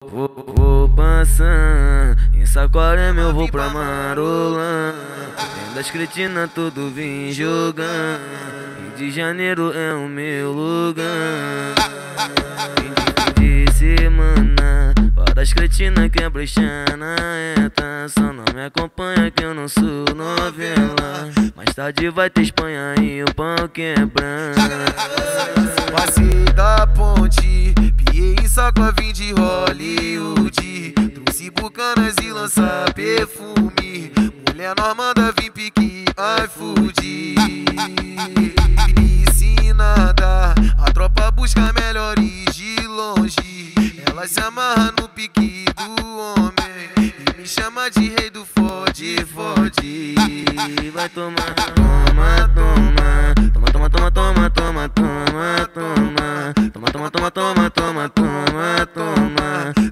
Vou passar, em Saquarema eu vou pra Marolã. Tem das cretinas tudo vim jogar. Rio de Janeiro é o meu lugar. Fim de semana, várias cretinas que é brechar na eta. Só não me acompanha que eu não sou novela. Mais tarde vai ter Espanha e o pau quebrar. Passei da ponte, piei em Saquarema, vim de Hollywood. Trouxe bucanas e lança perfume. Mulher normanda, vim pique iFood. Ensinada, a tropa busca melhores de longe. Ela se amarra no pique do homem e me chama de rei do fode, fode. Vai tomar, toma, toma. Toma, toma, toma, toma, toma, toma, toma. Toma, toma, toma, toma, toma, toma, toma.